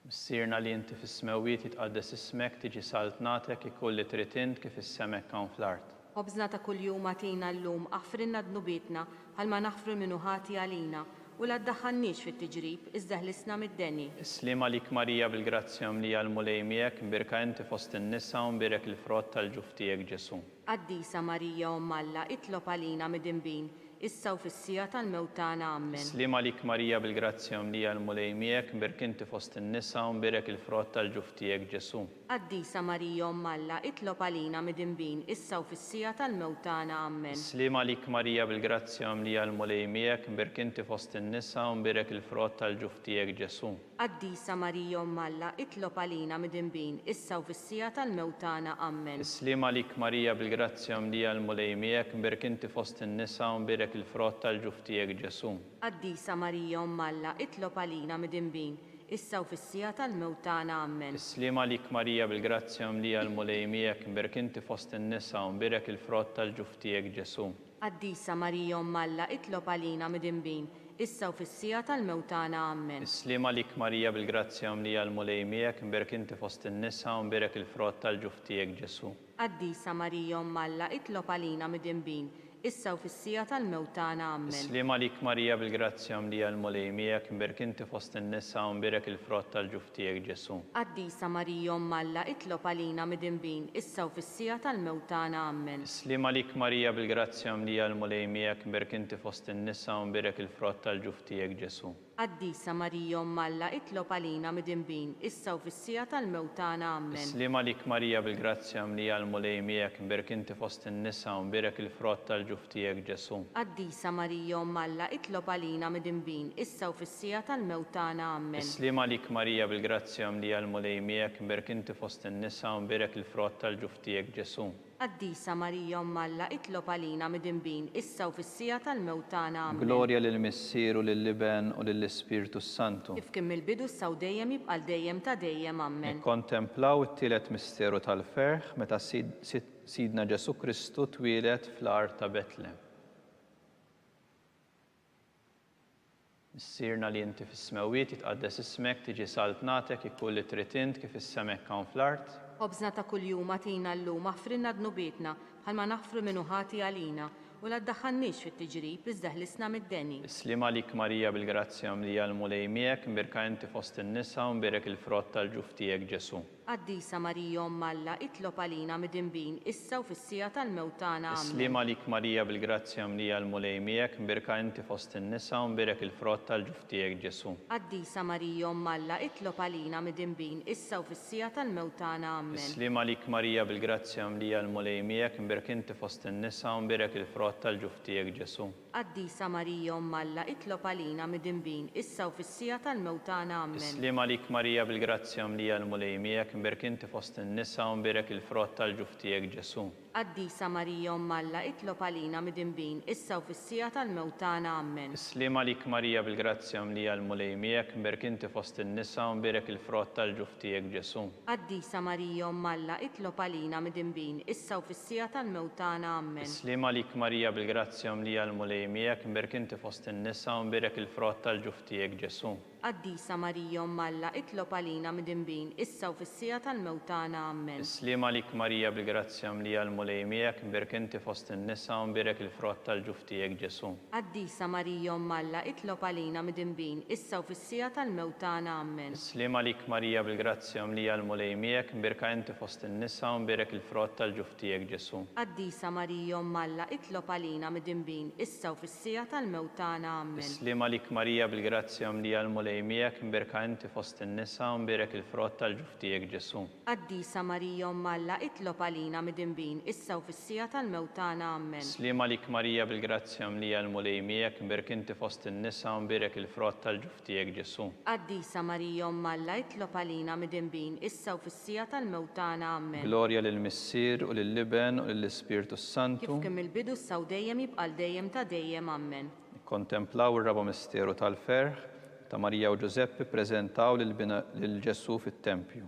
B: Missierna li inti fis-smewiet jitqaddes ismek, tiġi saltnatek ikolli trid int kif is-semek hawn fl-art.
C: Ħobżna ta' kuljum atina llum aħfrinna dnubietna bħalma naħfru minnu ħati għalina u la ddaħħalniex fit-tiġrib iżdeħlisna mid-deni.
B: Islima lik Marija bil-grazzja mimlija l-mulej miegħek, mbirka inti fost in-nisa u mbirek il-frott tal-ġuf tiegħek Ġesu.
C: Qaddisa Marija, Omm Alla, itlob għalina mid-imbin, issa u fis-sija tal-mewtana. Amen.
B: Islima lik Marija bil-grazzja mimlija l-mulej miegħek, mbirk inti fost in-nisa u mbirek il-frott tal-ġuf tiegħek Ġesu.
C: Qaddisa Marija, Omm Alla, itlob għalina mid-imbin, issa u fis-sija tal-mewtana. Amen.
B: Islima lik Marija bil-grazzja mimlija l-mulej miegħek, mbirk inti fost in-nisa u mbirek il-frott tal-ġuf tiegħek Ġesu.
C: Qaddisa Marija, Omm Alla, itlob għalina mid-imbin, issa u fis-sija tal-mewtana. Amen.
B: Islima lik Marija bil-grazzja mimlija l-mulej miegħek, mbirk inti fost in-nisa u mbirek il-frott tal-ġuf tiegħek Ġesu.
C: Qaddisa Marija, Omm Alla, itlob għalina mid-imbin, issa u fis-sija tal-mewtana. Amen.
B: Islima lik Marija bil-grazzja mimlija l-mulej miegħek, mbirk inti fost in-nisa u mbirek il-frott tal-ġuf tiegħek Ġesu.
C: Qaddisa Marija, Omm Alla, itlob għalina mid-imbin, issa u fis-sija tal-mewtana. Amen.
B: Islima lik Marija bil-grazzja mimlija l-mulej miegħek, mbirk inti fost in-nisa u mbirek il-frott tal-ġuf tiegħek Ġesu.
C: Qaddisa Marija, Omm Alla, itlob għalina mid-imbin, issa u fis-sija tal-mewtana. Amen.
B: Islima lik Marija bil-grazzja mimlija l-mulej miegħek, mbirk inti fost in-nisa u mbirek il-frott tal-ġuf tiegħek Ġesu.
C: Qaddisa Marija, Omm Alla, itlob għalina mid-imbin, issa u fis-sija tal-mewtana. Amen.
B: Islima lik Marija bil-grazzja mimlija l-mulej miegħek, mbirk inti fost in-nisa u mbirek il-frott tal-ġuf tiegħek Ġesu.
C: Qaddisa Marija, Omm Alla, itlob għalina mid-imbin, issa u fis-sija tal-mewtana. Amen.
B: Islima lik Marija bil-grazzja mimlija l-mulej miegħek, mbirk inti fost in-nisa u mbirek il-frott tal-ġuf tiegħek Ġesu.
C: Qaddisa Marija, Omm Alla, itlob għalina mid-imbin, issa u fis-sija tal-mewtana. Amen.
B: Islima lik Marija bil-grazzja mimlija l-mulej miegħek, mbirk inti fost in-nisa u mbirek il-frott tal-ġuf tiegħek Ġesu.
C: Qaddisa Marija, Omm Alla, itlob għalina mid-imbin, issa u fis-sija tal-mewtana. Amen.
B: Glorja lill-Missieru lill-Liben u lill-Ispirtu Santu.
C: Kif kien mill-bidu issa u dejjem jibqa' dejjem ta' dejjem. Amen.
B: Kontemplaw it-tielet misteru tal-ferħ meta Sidna Ġesu Kristu twieled fl-art ta' Betlem. Missierna li inti fis-smewiet jitqaddes ismek, tiġi saltnatek ikolli trid int kif is-semek hawn fl-art.
C: Ħobżna ta' kuljum atina llum aħfrinna dnubietna bħalma naħfru minnu ħati għalina u la ddaħħalniex fit-tiġrib iżda ħlisna mid-deni.
B: Slima lik Marija bil-grazzja mlija l-mulej miegħek, mberka inti fost in-nisa u mberek il-frott tal-ġuf tiegħek Ġesu.
C: Qaddisa Marija Omm Alla, itlob għalina midinbin issa u fis-sija tal-mewt tagħna. Amen.
B: Slima lik Marija bil-grazzja mlija l-mulej miegħek, mberka inti fost in-nisa u mberek il-frott tal-ġuf tiegħek Ġesu.
C: Qaddisa Marija Omm Alla, itlob għalina midinbin issa u fis-sija tal-mewt tagħna. Amen.
B: Slima lik Marija bil-grazzja mlija l-mulej miegħek, mberek inti fost in-nisa u mberek il-frott tal-ġuf tiegħek Ġesu.
C: Qaddisa Marija Omm Alla, itlob għalina midinbin issa u fis-sija tal-mewt tagħna. Amen.
B: Slima lik Marija bil-grazzja mlija l-mulej miegħek, mberek inti fost in-nisa u mberek il-frott tal-ġuf tiegħek Ġesu.
C: Qaddisa Marija Omm Alla, itlob għalina midinbin issa u fis-sija tal-mewt tagħna. Amen.
B: Slima lik Marija bil-grazzja mlija l-mulej miegħek, mberek inti fost in-nisa u mberek il-frott tal-ġuf tiegħek Ġesu.
C: Qaddisa Marija Omm Alla, itlob għalina midinbin issa u fis-sija tal-mewt tagħna. Amen.
B: Slima lik Marija bil-grazzja mlija l-mulej miegħek, mberek inti fost in-nisa u mberek il-frott tal-ġuf tiegħek Ġesu.
C: Qaddisa Marija Omm Alla, itlob għalina midinbin issa u fis-sija tal-mewt tagħna. Amen.
B: Slima lik Marija bil-grazzja mlija l-mulej miegħek, mberek inti fost in-nisa u mberek il-frott tal-ġuf tiegħek Ġesu.
C: Qaddisa Marija Omm Alla, itlob għalina midinbin issa u fis-sija tal-mewt tagħna. Amen.
B: Slima lik Marija bil-grazzja mlija l-mulej miegħek, mberka inti fost in-nisa u mberek il-frott tal-ġuf tiegħek Ġesu.
C: Qaddisa Marija Omm Alla, itlob għalina midinbin issa u fis-sija tal-mewt tagħna. Amen.
B: Slima lik Marija bil-grazzja mlija l-mulej miegħek, mberka inti fost in-nisa u mberek il-frott tal-ġuf tiegħek Ġesu.
C: Qaddisa Marija Omm Alla, itlob għalina midinbin issa u fis-sija tal-mewt tagħna. Amen.
B: Slima lik Marija bil-grazzja mlija l-mulej miegħek, mberk inti fost in-nisa u mberek il-frott tal-ġuf tiegħek Ġesu.
C: Qaddisa Marija Omm Alla, itlob għalina midinbin issa u fis-sija tal-mewt tagħna. Amen.
B: Glorja lill-Missier u lill-Liben u lill-Ispirtu Santu.
C: Kif kemm il-bidu issa u dejjem jibqa' dejjem ta' dejjem. Amen.
B: Kontemplaw ir-raba misteru tal-ferħ ta' Marija u Giuseppe ppreżentaw lil Ġesu fit-Tempju.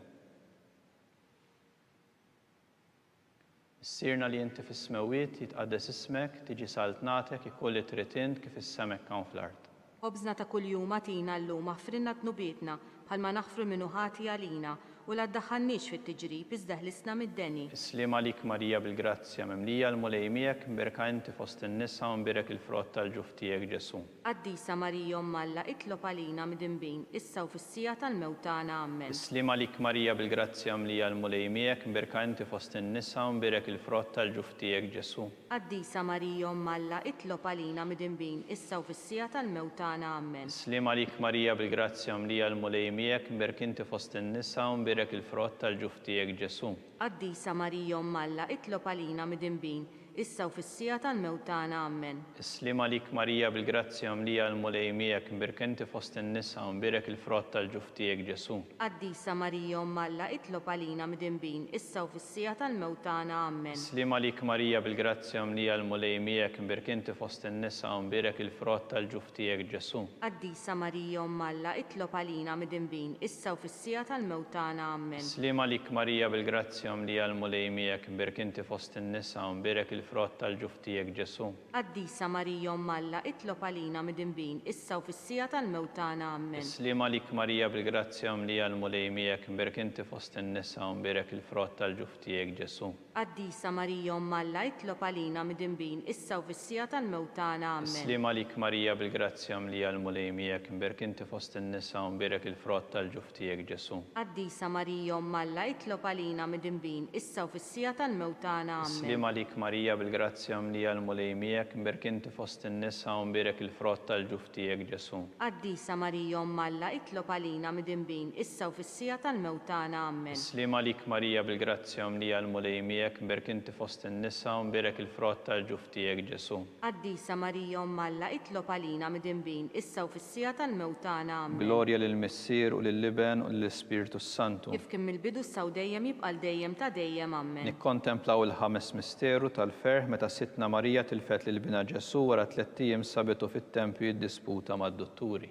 B: Issirna li inti fis-smewiet jitqaddes ismek, tiġi saltnatek ikolli trid int kif is-semek hawn fl-art.
C: Ħobżna ta' kuljum agħtina llum aħfrinna tnubietna bħalma naħfru minnu ħati għalina u la ddaħħalniex fit-tiġrib iżda ħlisna mid-deni.
B: Slima lik Marija bil-grazzja mimlija l-mulej miegħek, mberka inti fost in-nisa u mberek il-frott tal-ġuf tiegħek Ġesu.
C: Qaddisa Marija Omm Alla, itlob għalina midinbin issa u fis-sija tal-mewt tagħna. Amen.
B: Slima lik Marija bil-grazzja mlija l-mulej miegħek, mberka inti fost in-nisa u mberek il-frott tal-ġuf tiegħek Ġesu.
C: Qaddisa Marija Omm Alla, itlob għalina midinbin issa u fis-sija tal-mewt tagħna. Amen.
B: Slima lik Marija bil-grazzja mlija l-mulej miegħek, mberk inti fost in-nisa u mberek il-frott tal-ġuf tiegħek Ġesu.
C: Qaddisa Marija Omm Alla, itlob għalina midinbin issa u fis-sija tal-mewt tagħna. Amen.
B: Slima lik Marija bil-grazzja mlija l-mulej miegħek, mberk inti fost in-nisa u mberek il-frott tal-ġuf tiegħek Ġesu.
C: Qaddisa Marija Omm Alla, itlob għalina midinbin issa u fis-sija tal-mewt tagħna. Amen.
B: Slima lik Marija bil-grazzja mlija l-mulej miegħek, mberk inti fost in-nisa u mberek il-frott tal-ġuf tiegħek Ġesu.
C: Qaddisa Marija Omm Alla, itlob għalina midinbin issa u fis-sija tal-mewt tagħna. Amen.
B: Slima lik Marija bil-grazzja mlija l-mulej miegħek, mberk inti fost in-nisa u mberek il-frott tal-ġuf tiegħek Ġesu.
C: Qaddisa Marija Omm Alla, itlob għalina midinbin issa u fis-sija tal-mewt tagħna. Amen.
B: Slima lik Marija bil-grazzja mlija l-mulej miegħek, mberk inti fost in-nisa u mberek il-frott tal-ġuf tiegħek Ġesu.
C: Qaddisa Marija Omm Alla, itlob għalina midinbin issa u fis-sija tal-mewt tagħna. Amen.
B: Slima lik Marija bil-grazzja mlija l-mulej miegħek, mberk inti fost in-nisa u mberek il-frott tal-ġuf tiegħek Ġesu.
C: Qaddisa Marija Omm Alla, itlob għalina midinbin issa u fis-sija tal-mewt tagħna. Amen.
B: Slima lik Marija bil-grazzja mlija l-mulej miegħek, mberk inti fost in-nisa u mberek il-frott tal-ġuf tiegħek Ġesu.
C: Qaddisa Marija Omm Alla, itlob għalina midinbin issa u fis-sija tal-mewt tagħna. Amen.
B: Slima lik Marija bil-grazzja mlija l-mulej miegħek, mberk inti fost in-nisa u mberek il-frott tal-ġuf tiegħek Ġesu.
C: Qaddisa Marija Omm Alla, itlob għalina midinbin issa u fis-sija tal-mewt tagħna. Amen.
B: Glorja lill-Missier u lill-Liben u lill-Ispirtu Santu.
C: Kif kemm il-bidu issa u dejjem jibqa' dejjem ta' dejjem. Amen.
B: Nikkontemplaw il-ħames misteru tal-ferħ meta Sittna Marija tilfet lil bina Ġesu wara 3 ijiem sabitu fit-tempju jiddisputa mad-dotturi.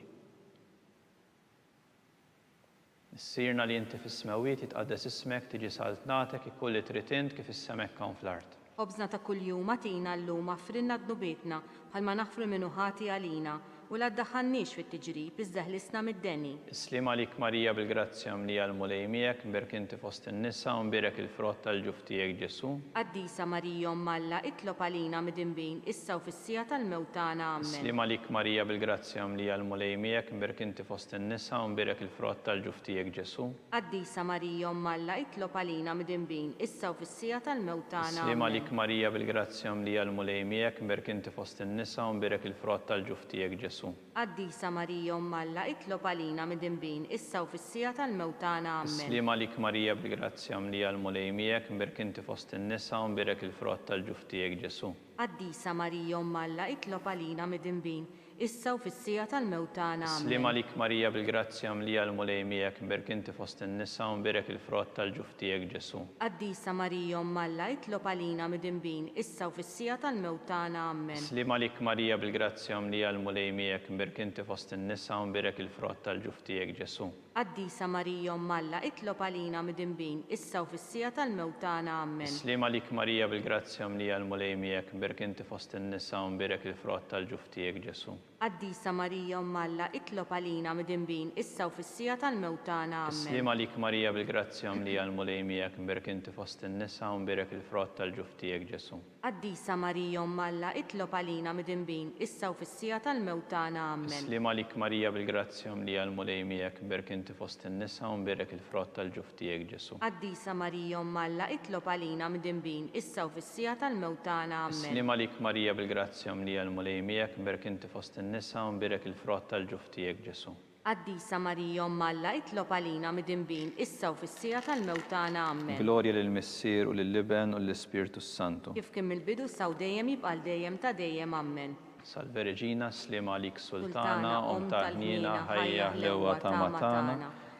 B: Issirna li inti fis-smewiet jitqaddes ismek, tiġi saltnatek ikolli trid int kif is-semek hawn fl-art.
C: Ħobżna ta' kuljum agħtina llum aħfrinna tnubietna bħalma naħfru minnu ħati għalina u la ddaħħalniex fit-tiġrib iżda ħlisna mid-deni.
B: Islima lik Marija bil-grazzja mlija l-mulej miegħek, mberk inti fost in-nisa u mberek il-frott tal-ġuf tiegħek Ġesu.
C: Qaddisa Marija Omm Alla, itlob għalina midinbin issa u fis-sija tal-mewt tagħna. Amen.
B: Islima lik Marija bil-grazzja mlija l-mulej miegħek, mberk inti fost in-nisa u mberek il-frott tal-ġuf tiegħek Ġesu.
C: Qaddisa Marija Omm Alla, itlob għalina midinbin issa u fis-sija tal-mewt tagħna.
B: Islima lik Marija bil-grazzja mlija l-mulej miegħek, mberk inti fost in-nisa u mberek il-frott tal-ġuf tiegħek Ġesu.
C: Qaddisa Marija Omm Alla, itlob għalina midinbin issa u fis-sija tal-mewt tagħna. Amen.
B: Islima lik Marija bil-grazzja mlija l-mulej miegħek, mberk inti fost in-nisa u mberek il-frott tal-ġuf tiegħek Ġesu.
C: Qaddisa Marija Omm Alla, itlob għalina midinbin issa u fis-sija tal-mewt tagħna. Amen.
B: Islima lik Marija bil-grazzja mlija l-mulej miegħek, mberk inti fost in-nisa u mberek il-frott tal-ġuf tiegħek Ġesu.
C: Qaddisa Marija Omm Alla, itlob għalina midinbin issa u fis-sija tal-mewt tagħna. Amen.
B: Islima lik Marija bil-grazzja mlija l-mulej miegħek, mberk inti fost in-nisa u mberek il-frott tal-ġuf tiegħek Ġesu.
C: Qaddisa Marija Omm Alla, itlob għalina midinbin issa u fis-sija tal-mewt tagħna. Amen.
B: Islima lik Marija bil-grazzja mlija l-mulej miegħek, mberk inti fost in-nisa u mberek il-frott tal-ġuf tiegħek Ġesu.
C: Qaddisa Marija Omm Alla, itlob għalina midinbin issa u fis-sija tal-mewt tagħna. Amen.
B: Islima lik Marija bil-grazzja mlija l-mulej miegħek, mberk inti fost in-nisa u mberek il-frott tal-ġuf tiegħek Ġesu.
C: Qaddisa Marija Omm Alla, itlob għalina midinbin issa u fis-sija tal-mewt tagħna. Amen.
B: Islima lik Marija bil-grazzja mlija l-mulej miegħek, mberk inti fost in-nisa u mberek il-frott tal-ġuf tiegħek Ġesu.
C: Qaddisa Marija Omm Alla, itlob għalina midinbin issa u fis-sija tal-mewt tagħna. Amen.
B: Islima lik Marija bil-grazzja mlija l-mulej miegħek, mberk inti fost in-nisa u mberek il-frott tal-ġuf tiegħek Ġesu.
C: Qaddisa Marija Omm Alla, itlob għalina midinbin issa u fis-sija tal-mewt tagħna. Amen.
B: Glorja lill-Missier u lill-Liben u lill-Ispirtu Santu.
C: Kif kien mill-bidu saw dejjem jibqal dejjem ta' dejjem. Amen.
B: Salve Reġina, slima lik Sultana, Om tal-ħnina, ħajja ħlewa ta' matana.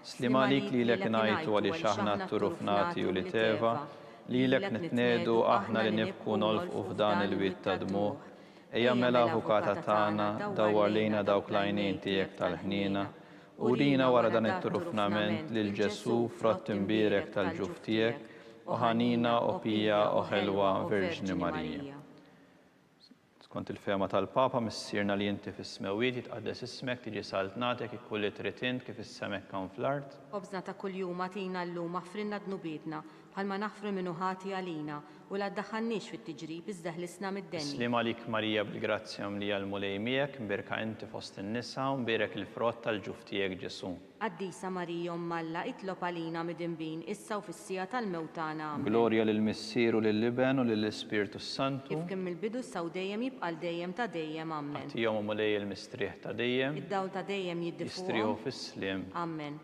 B: Slima lik li lek najtu għalli xaħna t-turufnati u li teva, li lek nitnedu aħna li nibku nolfqu f'dan il-wit ta' dmuħ. Ejja mela avukata tagħna, dawwar lejna dawk l-għajnejn tiegħek tal-ħnina, u rina wara dan it-turufnament lil Ġesu frott imbierek tal-ġuf tiegħek, u ħanina u pija u ħelwa Verġni Marija. Skont il-fema tal-Papa missirna li inti fis-smewiet jitqaddes ismek tiġi saltnatek ikkulli tritint kif is-semek kan fl-art.
C: Obżna ta' kuljum atina llum aħfrinna dnubietna bħalma naħfru minnu ħati għalina u la ddaħħalniex fit-tiġrib iżda ħlisna mid-deni.
B: Slima lik Marija bil-grazzja mlija l-mulej miegħek, mberka inti fost in-nisa u mberek il-frott tal-ġuf tiegħek Ġesu.
C: Qaddisa Marija Omm Alla, itlob għalina midinbin issa u fis-sija tal-mewt tagħna. Amen.
B: Glorja lill-Missier u lill-Liben u lill-Ispirtu Santu.
C: Kif kien mill-bidu saw dejjem jibqal dejjem ta' dejjem. Amen.
B: Tihom mulej il-mistrieħ ta' dejjem,
C: Id-dawl ta' dejjem
B: jistrieħu
C: jiddifuhom.
B: fis-sliem.
C: Amen.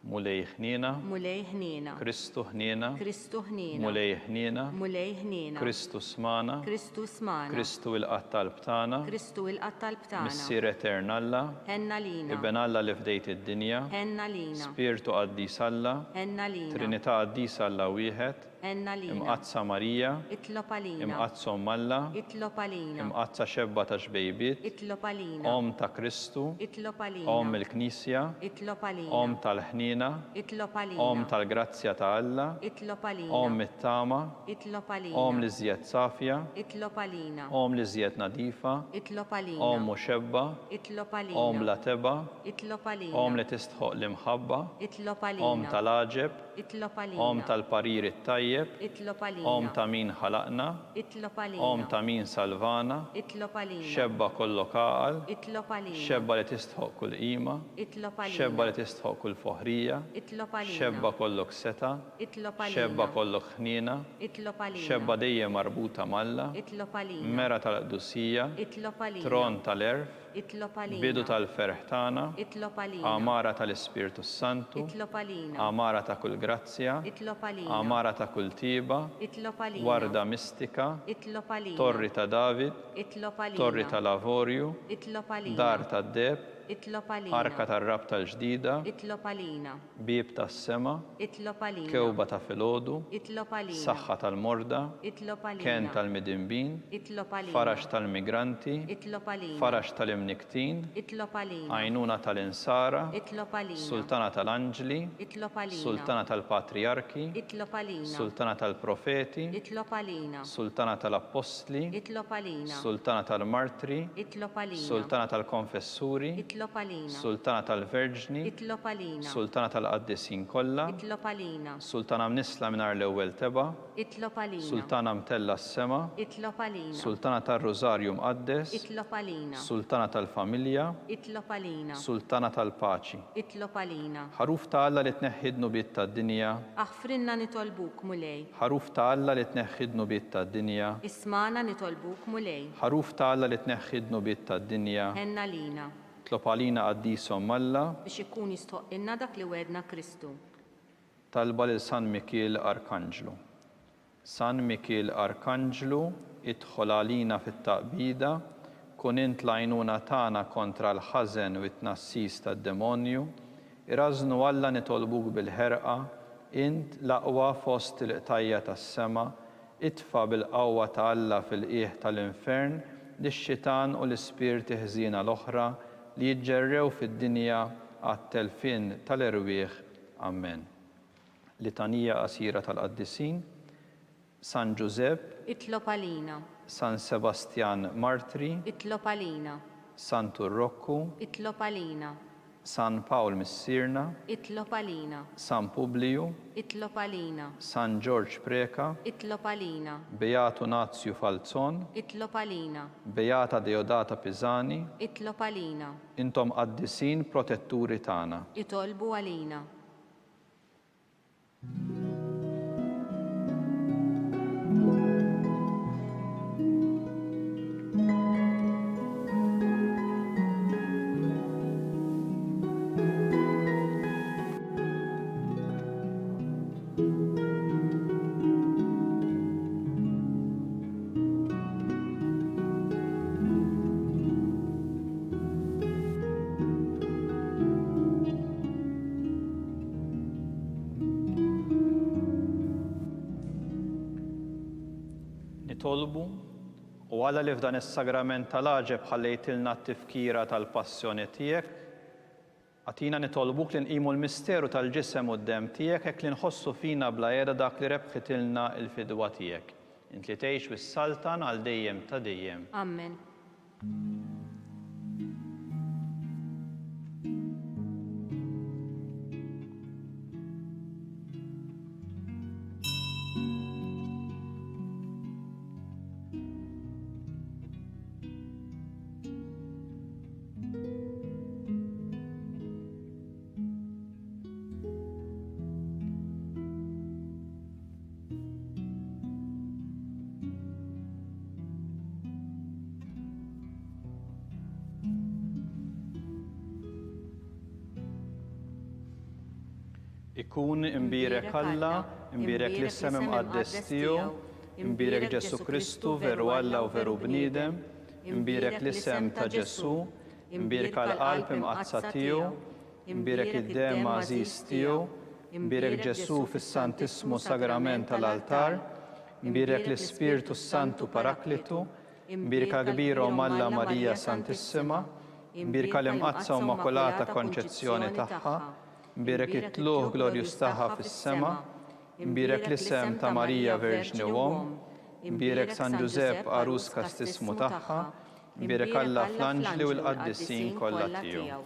B: Mulej ħnina,
C: Mulej ħnina.
B: Kristu ħnina,
C: Kristu ħnina.
B: mulej ħnina,
C: Mulej ħnina.
B: Kristu smana,
C: Kristu smana.
B: Kristu il-qattalb tagħna,
C: Kristu il-qattalb tagħna.
B: Missier Etern Alla,
C: Henna lina.
B: Ibn Alla li fdejt id-dinja,
C: Henna lina.
B: Spiritu Qaddis Alla,
C: Henna lina.
B: Trinità Qaddis Alla wieħed,
C: Henna lina.
B: imqazza Marija,
C: Itlob għalina.
B: imqazzom Alla,
C: Itlob għalina.
B: imqazza xebba ta' xbejbiet,
C: Itlob għalina.
B: Om ta' Kristu,
C: Itlob għalina.
B: Om il-Knisja,
C: Itlob għalina.
B: Om tal-ħnina,
C: Itlob għalina.
B: Om tal-grazzja ta' Alla,
C: Itlob għalina.
B: Om it-tama,
C: Itlob għalina.
B: Om li żjed safja,
C: Itlob għalina.
B: Om li żjed nadifa,
C: Itlob għalina.
B: Om muxebba,
C: Itlob għalina.
B: Om la teba,
C: Itlob għalina.
B: Om li tistħoq l-imħabba,
C: Itlob għalina.
B: Om tal-aġeb,
C: Itlob għalina.
B: Om tal-parir it-tajjeb,
C: Itlob għalina.
B: Om ta' min ħalaqna,
C: Itlob għalina.
B: Om ta' min salvana,
C: Itlob għalina.
B: xebba kollok għaqal,
C: Itlob għalina.
B: xebba li tistħoq kull qima,
C: Itlob għalina.
B: xebba li tistħoq kull foħrija,
C: Itlob għalina.
B: xebba kollok seta,
C: Itlob għalina.
B: xebba kollok ħnina,
C: Itlob għalina.
B: xebba dejjem marbuta malla,
C: Itlob għalina.
B: mera tal-qdusija,
C: Itlob għalina.
B: tron tal-erf,
C: Itlob għalina.
B: bidu tal-ferħ tagħna,
C: Itlob għalina.
B: amara tal-Ispirtu Santu,
C: Itlob għalina.
B: amara ta' kull grazzja,
C: Itlob għalina.
B: amara ta' kull tiba,
C: Itlob għalina.
B: warda mistika,
C: Itlob
B: Arka
C: għalina.
B: tar-rab tal-ġdida,
C: Itlob għalina.
B: bib tas-sema,
C: Itlob għalina.
B: kewba ta' filgħodu,
C: Itlob għalina.
B: saħħa tal-morda,
C: Itlob għalina.
B: ken tal-midinbin,
C: Itlob għalina.
B: farax tal-migranti,
C: Itlob għalina.
B: farax tal-imniktin,
C: Itlob għalina.
B: għajnuna tal-insara,
C: Itlob għalina.
B: sultana tal-anġli,
C: Itlob għalina.
B: sultana tal-patriarki,
C: Itlob għalina.
B: sultana tal-profeti,
C: Itlob għalina.
B: sultana tal-apostli,
C: Itlob għalina.
B: sultana tal-martri,
C: Itlob għalina.
B: sultana tal-konfessuri,
C: Itlob għalina.
B: sultana tal-verġni,
C: Itlob għalina.
B: sultana tal-qaddisin kollha,
C: Itlob għalina.
B: sultana mnisla minar l-ewwel teba,
C: Itlob għalina.
B: sultana mtella s-sema,
C: Itlob għalina.
B: sultana tal-Rożarju mqaddes,
C: Itlob għalina.
B: sultana tal-familja,
C: Itlob għalina.
B: sultana tal-paċi.
C: Itlob għalina.
B: Ħaruf ta' Alla li tneħħidnu bit tad-dinja,
C: Aħfrinna nitolbuk mulej.
B: ħaruf ta' Alla li tneħħidnu bit tad-dinja,
C: Ismana nitolbuk mulej.
B: ħaruf ta' Alla li tneħħidnu bit tad-dinja,
C: Henna lina.
B: tlob għalina qaddisom Alla,
C: Biex ikun jistoqilna dak li wedna Kristu.
B: talba lil San Mikiel Arkanġlu. San Mikiel Arkanġlu, idħol għalina fit-taqbida, kun int l-għajnuna tagħna kontra l-ħażen u t-tnassis tad-demonju, irażnu Alla nitolbuk bil-ħerqa, int l-aqwa fost il-qtajja tas-sema, itfa bil-qawwa ta' Alla fil-qiegħ tal-infern lix-xitan u l-ispirti ħżiena l-oħra li jiġġerrew fid-dinja għat-telfin tal-irwieħ. Amen. Litanija qasira tal-qaddisin, San Giuseppe,
C: Itlob għalina.
B: San Sebastian Martri,
C: Itlob għalina.
B: San Turrokku,
C: Itlob għalina.
B: San Paul Missirna,
C: Itlob għalina.
B: San Publiu,
C: Itlob għalina.
B: San George Preka,
C: Itlob għalina.
B: Beato Nazio Falzon,
C: Itlob għalina.
B: Beata Deodata Pisani,
C: Itlob għalina.
B: intom qaddisin protetturi tagħna.
C: Itolbu għalina.
B: Nitolbu u Alla li f'dan is-sagrament tal-aġeb ħallejtilna t-tifkira tal-passjoni tiegħek, għatina nitolbuk li nqimu l-misteru tal-ġisem u d-dem tiegħek hekk li nħossu fina bla jeda dak li rebħitilna l-fidwa tiegħek. Int li tgħix bis-saltan għal dejjem ta' dejjem.
C: Amen.
B: Ikun imbirek Alla, imbirek l-isem imqaddes tiegħu, imbirek Ġesu Kristu veru Alla u veru bniedem, imbirek l-isem ta' Ġesu, imbirek għal-qalb imqazza tiegħu, imbirek id-dem għażiż tiegħu, imbirek Ġesu fis-Santismu Sagrament tal-altar, imbirek l-Ispirtu Santu Paraklitu, imbirek kbira u Alla Marija Santissima, imbirek l-imqazza u Immakolata Konċezzjoni tagħha, imbirek it-tluħ glorjus tagħha fis-sema, imbirek l-isem ta' Marija Verġni u Om, imbirek San Giuseppe Arus kastismu tagħha, imbirek Alla fl-anġli u l-qaddisin kollha tiegħu.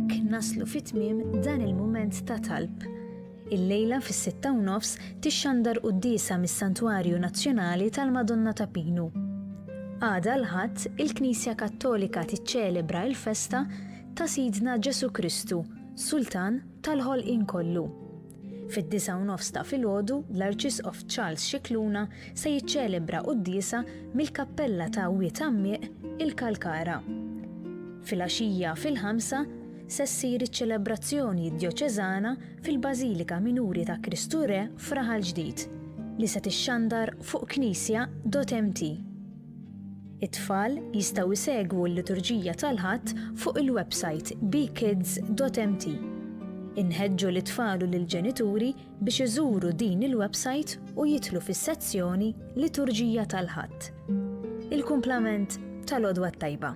A: bekk naslu fit-tmiem dan il-mument ta' talb. Il-lejla fis-6:30 tixxandar qudiesa mis-Santwarju Nazzjonali tal-Madonna ta' Pinu. Għada l-Ħadd il-Knisja Kattolika tiċċelebra l-festa ta' Sidna Ġesu Kristu, Sultan tal-ħolqien kollu. Fid-9:30 ta' filgħodu l-Arċisqof Charles Xikluna se jiċċelebra qudiesa mill-Kappella ta' Wied Għammieq il-Kalkara. Fil-għaxija fil-5 se ssir iċ-ċelebrazzjoni djoċeżana fil-Bażilika Minuri ta' Kristu Re f'Raħal Ġdid li se tixxandar fuq knisja.mt. It-tfal jistgħu jsegwu l-liturġija tal-Ħadd fuq il-website bkids.mt. Inħeġġu l-itfal u lill-ġenituri biex iżuru din il-website u jidħlu fis-sezzjoni Liturġija tal-Ħadd. Il-kumplament tal-għodwa tajba.